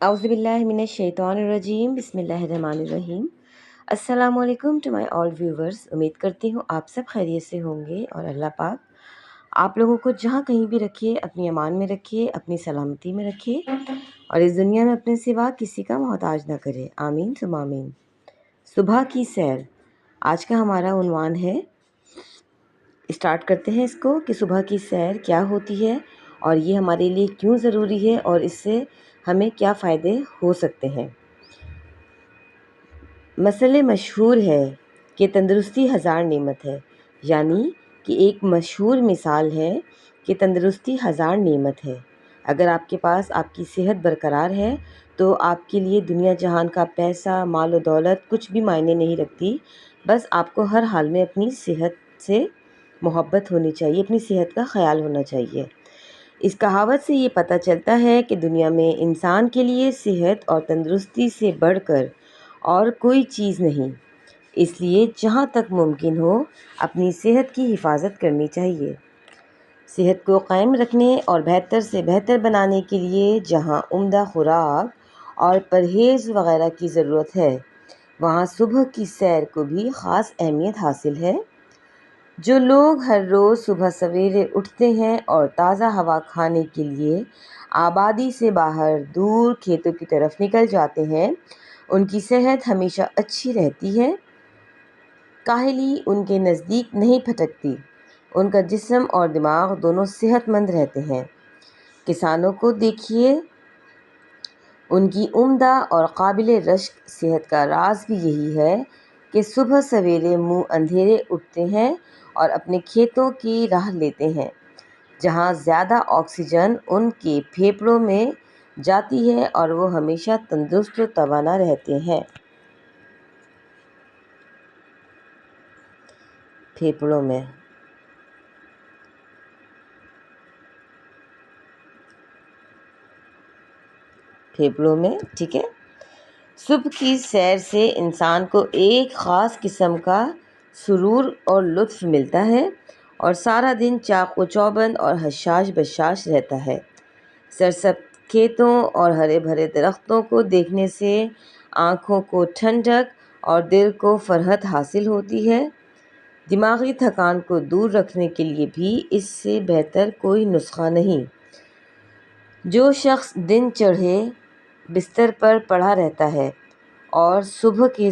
औज़ुबिल्लाहिमिनश्शैतानिर्रजीम बिस्मिल्लाहिर्रहमानिर्रहीम। अस्सलाम वालेकुम टू माय ऑल व्यूवर्स। उम्मीद करती हूँ आप सब खैरियत से होंगे और अल्लाह पाक आप लोगों को जहाँ कहीं भी रखे अपनी अमान में रखे, अपनी सलामती में रखे और इस दुनिया में अपने सिवा किसी का मोहताज ना करे। आमीन सुम्मा आमीन। सुबह की सैर आज का हमारा उन्वान है। स्टार्ट करते हैं इसको कि सुबह की सैर क्या होती है और ये हमारे लिए क्यों ज़रूरी है और इससे हमें क्या फ़ायदे हो सकते हैं। मसले मशहूर है कि तंदुरुस्ती हज़ार नेमत है, यानी कि एक मशहूर मिसाल है कि तंदुरुस्ती हज़ार नेमत है। अगर आपके पास आपकी सेहत बरकरार है तो आपके लिए दुनिया जहान का पैसा, माल और दौलत कुछ भी मायने नहीं रखती। बस आपको हर हाल में अपनी सेहत से मोहब्बत होनी चाहिए, अपनी सेहत का ख्याल होना चाहिए। इस कहावत से ये पता चलता है कि दुनिया में इंसान के लिए सेहत और तंदुरुस्ती से बढ़कर और कोई चीज़ नहीं। इसलिए जहाँ तक मुमकिन हो अपनी सेहत की हिफाजत करनी चाहिए। सेहत को कायम रखने और बेहतर से बेहतर बनाने के लिए जहाँ उम्दा खुराक और परहेज़ वगैरह की ज़रूरत है, वहाँ सुबह की सैर को भी ख़ास अहमियत हासिल है। जो लोग हर रोज़ सुबह सवेरे उठते हैं और ताज़ा हवा खाने के लिए आबादी से बाहर दूर खेतों की तरफ निकल जाते हैं, उनकी सेहत हमेशा अच्छी रहती है। काहली उनके नज़दीक नहीं फटकती, उनका जिस्म और दिमाग दोनों सेहतमंद रहते हैं। किसानों को देखिए, उनकी उम्दा और काबिल रश्क सेहत का राज भी यही है कि सुबह सवेरे मुँह अंधेरे उठते हैं और अपने खेतों की राह लेते हैं, जहाँ ज़्यादा ऑक्सीजन उनके फेफड़ों में जाती है और वो हमेशा तंदुरुस्त और तवाना रहते हैं। फेफड़ों में ठीक है। सुबह की सैर से इंसान को एक ख़ास किस्म का सुरूर और लुत्फ़ मिलता है और सारा दिन चाक़ो चौबंद और हशाश बशाश रहता है। सरसब्ज़ खेतों और हरे भरे दरख्तों को देखने से आँखों को ठंडक और दिल को फरहत हासिल होती है। दिमागी थकान को दूर रखने के लिए भी इससे बेहतर कोई नुस्खा नहीं। जो शख्स दिन चढ़े बिस्तर पर पड़ा रहता है और सुबह के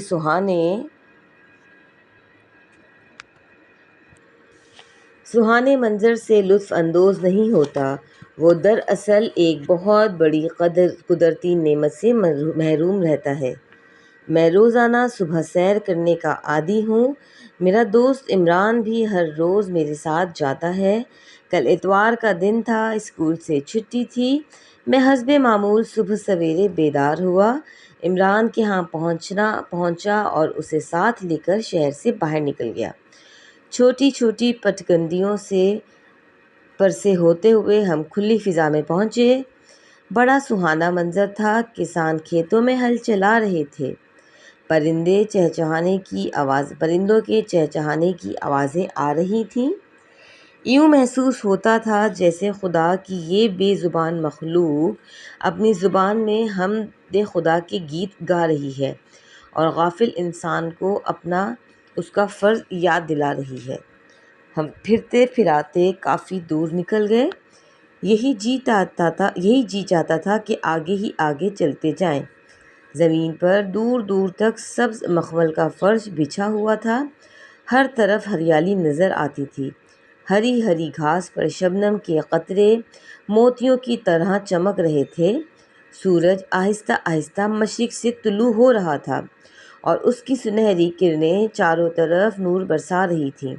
सुहाने मंज़र से लुत्फ़ अंदोज़ नहीं होता, वो दरअसल एक बहुत बड़ी कुदरती नेमत से महरूम रहता है। मैं रोज़ाना सुबह सैर करने का आदी हूँ। मेरा दोस्त इमरान भी हर रोज़ मेरे साथ जाता है। कल इतवार का दिन था, स्कूल से छुट्टी थी। मैं हस्बे मामूल सुबह सवेरे बेदार हुआ, इमरान के यहाँ पहुँचा और उसे साथ लेकर शहर से बाहर निकल गया। छोटी छोटी पटगंदियों से होते हुए हम खुली फ़िज़ा में पहुँचे। बड़ा सुहाना मंज़र था। किसान खेतों में हल चला रहे थे। परिंदों के चहचहाने की आवाज़ें आ रही थीं। यूँ महसूस होता था जैसे खुदा की ये बेज़ुबान मखलूक अपनी ज़ुबान में हमद खुदा के गीत गा रही है और गाफिल इंसान को उसका फ़र्ज़ याद दिला रही है। हम फिरते फिराते काफ़ी दूर निकल गए। यही जी चाहता था कि आगे ही आगे चलते जाएं। ज़मीन पर दूर दूर तक सब्ज़ मखमल का फ़र्श बिछा हुआ था। हर तरफ हरियाली नज़र आती थी। हरी हरी घास पर शबनम के कतरे मोतियों की तरह चमक रहे थे। सूरज आहिस्ता आहिस्ता मशरिक़ से तुलू हो रहा था और उसकी सुनहरी किरणें चारों तरफ नूर बरसा रही थीं।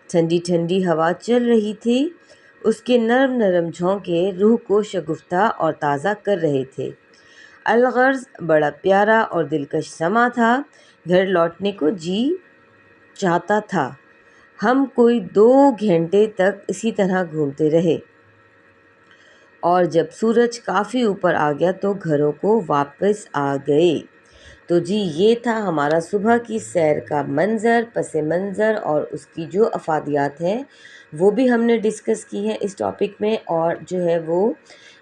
ठंडी ठंडी हवा चल रही थी। उसके नरम नरम झोंके रूह को शगुफ्ता और ताज़ा कर रहे थे। अलगर्ज बड़ा प्यारा और दिलकश समा था। घर लौटने को जी चाहता था। हम कोई 2 घंटे तक इसी तरह घूमते रहे और जब सूरज काफ़ी ऊपर आ गया तो घरों को वापस आ गए। تو جی یہ تھا ہمارا صبح کی سیر کا منظر، پس منظر، اور اس کی جو افادیات ہیں وہ بھی ہم نے ڈسکس کی ہے اس ٹاپک میں، اور جو ہے وہ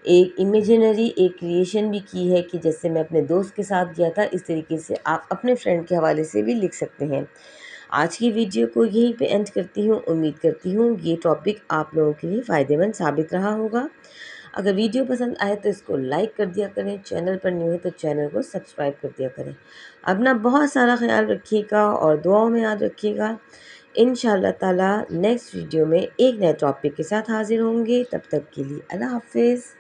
ایک امیجنری ایک کریشن بھی کی ہے کہ جیسے میں اپنے دوست کے ساتھ گیا تھا، اس طریقے سے آپ اپنے فرینڈ کے حوالے سے بھی لکھ سکتے ہیں۔ آج کی ویڈیو کو یہیں پہ اینڈ کرتی ہوں، امید کرتی ہوں یہ ٹاپک آپ لوگوں کے لیے فائدہ مند ثابت رہا ہوگا۔ اگر ویڈیو پسند آئے تو اس کو لائک کر دیا کریں، چینل پر نیو ہے تو چینل کو سبسکرائب کر دیا کریں۔ اپنا بہت سارا خیال رکھیے گا اور دعاؤں میں یاد رکھیے گا۔ انشاءاللہ تعالی نیکسٹ ویڈیو میں ایک نئے ٹاپک کے ساتھ حاضر ہوں گے، تب تک کے لیے اللہ حافظ۔